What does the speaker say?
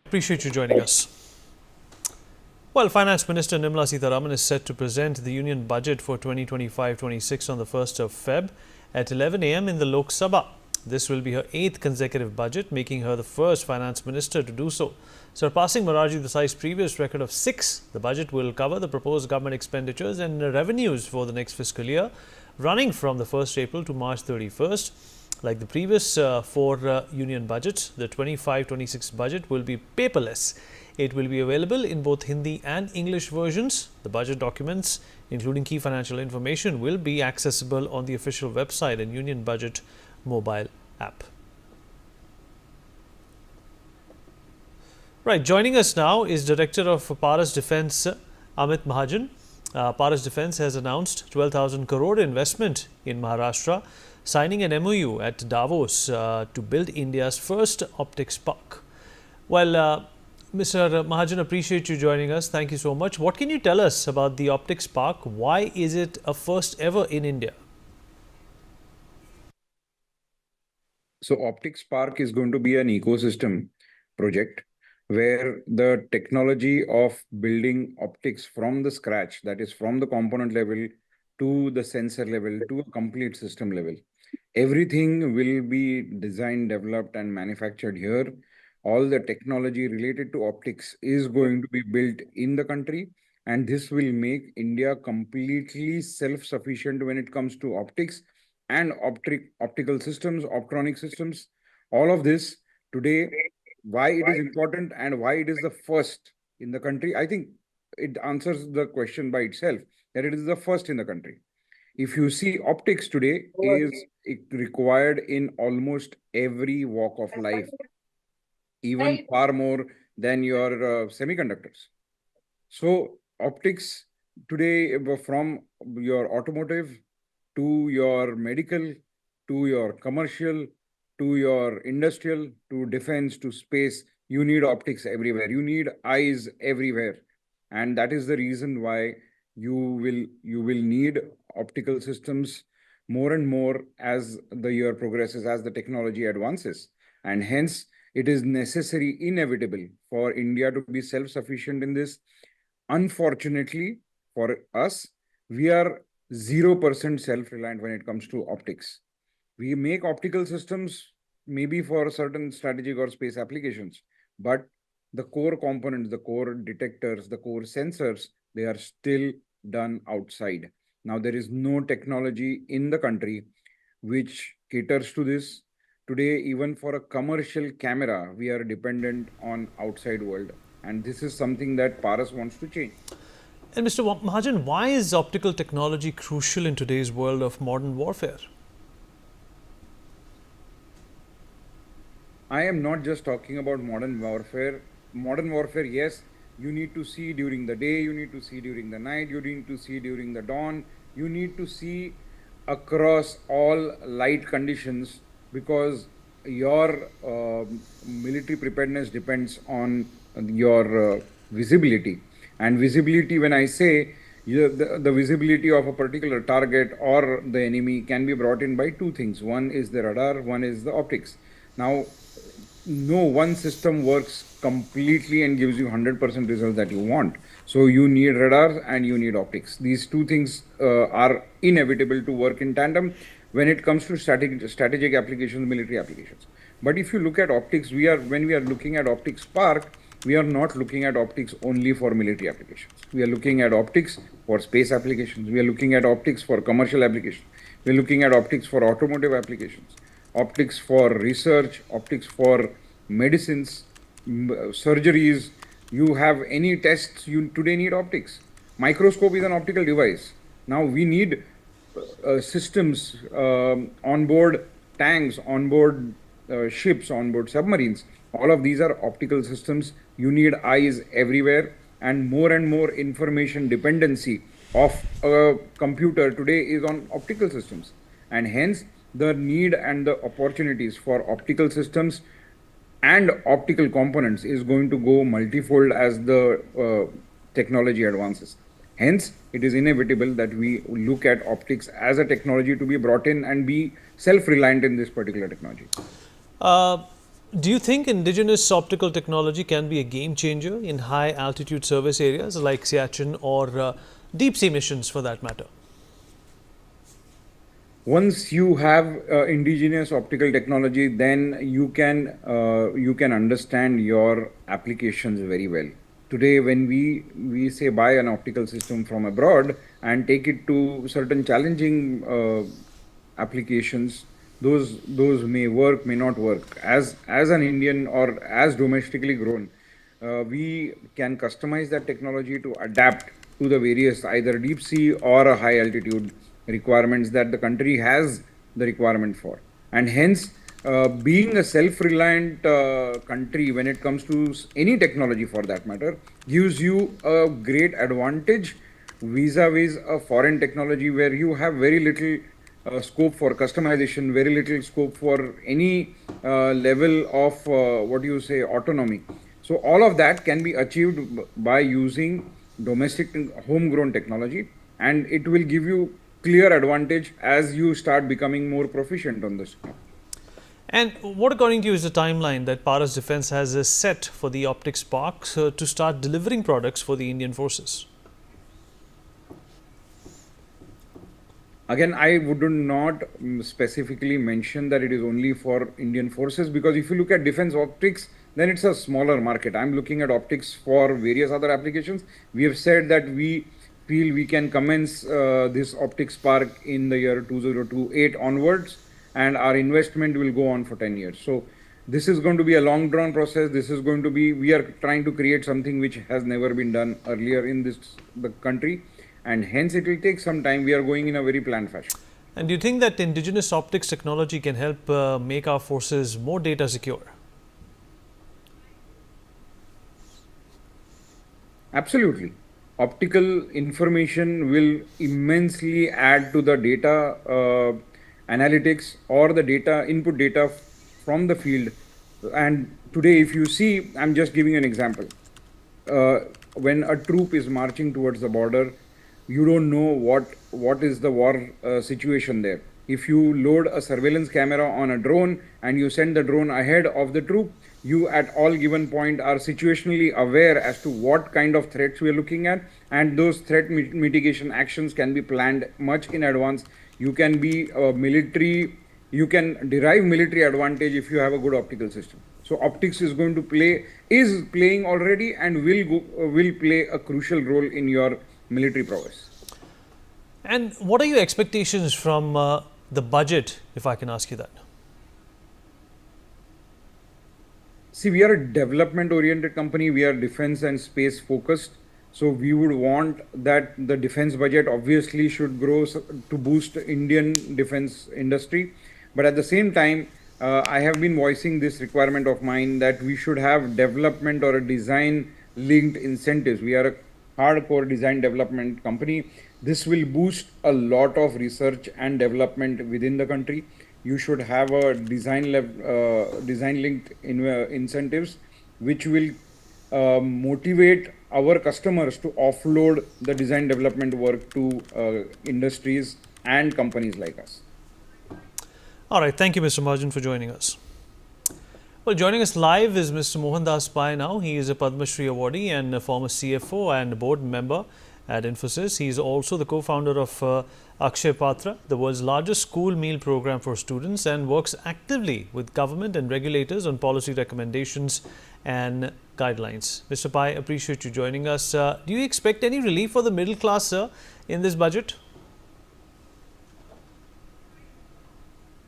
Appreciate you joining us. Well, Finance Minister Nirmala Sitharaman is set to present the Union Budget for 2025-26 on the 1st of Feb at 11 a.m. in the Lok Sabha. This will be her 8th consecutive budget, making her the first Finance Minister to do so. Surpassing Morarji Desai's previous record of 6, the budget will cover the proposed government expenditures and revenues for the next fiscal year, running from the 1st April to March 31st. Like the previous four union budgets, the 25-26 budget will be paperless. It will be available in both Hindi and English versions. The budget documents, including key financial information, will be accessible on the official website and Union Budget mobile app. Right, joining us now is Director of Paras Defence, Amit Mahajan. Paras Defence has announced 12,000 crore investment in Maharashtra, signing an MOU at Davos to build India's first optics park. Well, Mr. Mahajan, appreciate you joining us. Thank you so much. What can you tell us about the optics park? Why is it a first ever in India? So Optics Park is going to be an ecosystem project where the technology of building optics from the scratch, that is from the component level to the sensor level to a complete system level. Everything will be designed, developed and manufactured here. All the technology related to optics is going to be built in the country, and this will make India completely self-sufficient when it comes to optics and optical systems, optronic systems. All of this today, why it is important and why it is the first in the country, I think it answers the question by itself, that it is the first in the country. If you see, optics today is required in almost every walk of life, even far more than your semiconductors. So optics today, from your automotive to your medical, to your commercial, to your industrial, to defense, to space, you need optics everywhere. You need eyes everywhere. And that is the reason why you will need optical systems more and more as the year progresses, as the technology advances. And hence, it is necessary, inevitable for India to be self-sufficient in this. Unfortunately, for us, we are 0% self-reliant when it comes to optics. We make optical systems maybe for certain strategic or space applications, but the core components, the core detectors, the core sensors, they are still done outside. Now, there is no technology in the country which caters to this. Today, even for a commercial camera, we are dependent on outside world. And this is something that Paras wants to change. And Mr. Mahajan, why is optical technology crucial in today's world of modern warfare? I am not just talking about modern warfare. Modern warfare, yes, you need to see during the day, you need to see during the night, you need to see during the dawn, you need to see across all light conditions, because your military preparedness depends on your visibility. And visibility, when I say the visibility of a particular target or the enemy, can be brought in by two things. One is the radar, one is the optics. Now, no one system works completely and gives you 100% results that you want. So you need radars and you need optics. These two things are inevitable to work in tandem when it comes to strategic applications, military applications. But if you look at optics, when we are looking at optics park, we are not looking at optics only for military applications. We are looking at optics for space applications. We are looking at optics for commercial applications. We are looking at optics for automotive applications, optics for research, optics for medicines, surgeries. You have any tests, you today need optics. Microscope is an optical device. Now we need systems on board tanks, on board ships, on board submarines. All of these are optical systems. You need eyes everywhere, and more information dependency of a computer today is on optical systems. And hence, the need and the opportunities for optical systems and optical components is going to go multifold as the technology advances. Hence, it is inevitable that we look at optics as a technology to be brought in and be self-reliant in this particular technology. Do you think indigenous optical technology can be a game changer in high altitude service areas like Siachen or deep sea missions for that matter? Once you have indigenous optical technology, then you can understand your applications very well. Today, when we say buy an optical system from abroad and take it to certain challenging applications, those may work, may not work. As an Indian or as domestically grown, we can customize that technology to adapt to the various either deep sea or a high altitude requirements that the country has the requirement for. And hence, being a self-reliant country when it comes to any technology for that matter gives you a great advantage vis-a-vis a foreign technology where you have very little scope for customization, very little scope for any level of what you say autonomy. So all of that can be achieved by using domestic homegrown technology, and it will give you clear advantage as you start becoming more proficient on this. And what, according to you, is the timeline that Paras Defence has set for the optics parks to start delivering products for the Indian forces? Again, I would not specifically mention that it is only for Indian forces, because if you look at defense optics, then it's a smaller market. I'm looking at optics for various other applications. We have said that we feel we can commence this optics park in the year 2028 onwards, and our investment will go on for 10 years. So this is going to be a long drawn process. This is going to be, we are trying to create something which has never been done earlier in the country, and hence it will take some time. We are going in a very planned fashion. And do you think that indigenous optics technology can help make our forces more data secure? Absolutely. Optical information will immensely add to the data analytics or the data input data from the field. And today, if you see, I'm just giving an example. When a troop is marching towards the border, you don't know what is the war situation there. If you load a surveillance camera on a drone and you send the drone ahead of the troop, you at all given point are situationally aware as to what kind of threats we are looking at, and those threat mitigation actions can be planned much in advance. You can be you can derive military advantage if you have a good optical system. So optics is going to is playing already, and will play a crucial role in your military prowess. And what are your expectations from the budget, if I can ask you that? See, we are a development-oriented company. We are defense and space focused. So we would want that the defense budget obviously should grow to boost Indian defense industry. But at the same time, I have been voicing this requirement of mine that we should have development or a design-linked incentives. We are a hardcore design development company. This will boost a lot of research and development within the country. You should have a design-linked incentives, which will motivate our customers to offload the design development work to industries and companies like us. All right. Thank you, Mr. Mahajan, for joining us. Well, joining us live is Mr. Mohandas Pai now. He is a Padma Shri awardee and a former CFO and board member at Infosys. He is also the co-founder of Akshay Patra, the world's largest school meal program for students, and works actively with government and regulators on policy recommendations and guidelines. Mr. Pai, appreciate you joining us. Do you expect any relief for the middle class, sir, in this budget?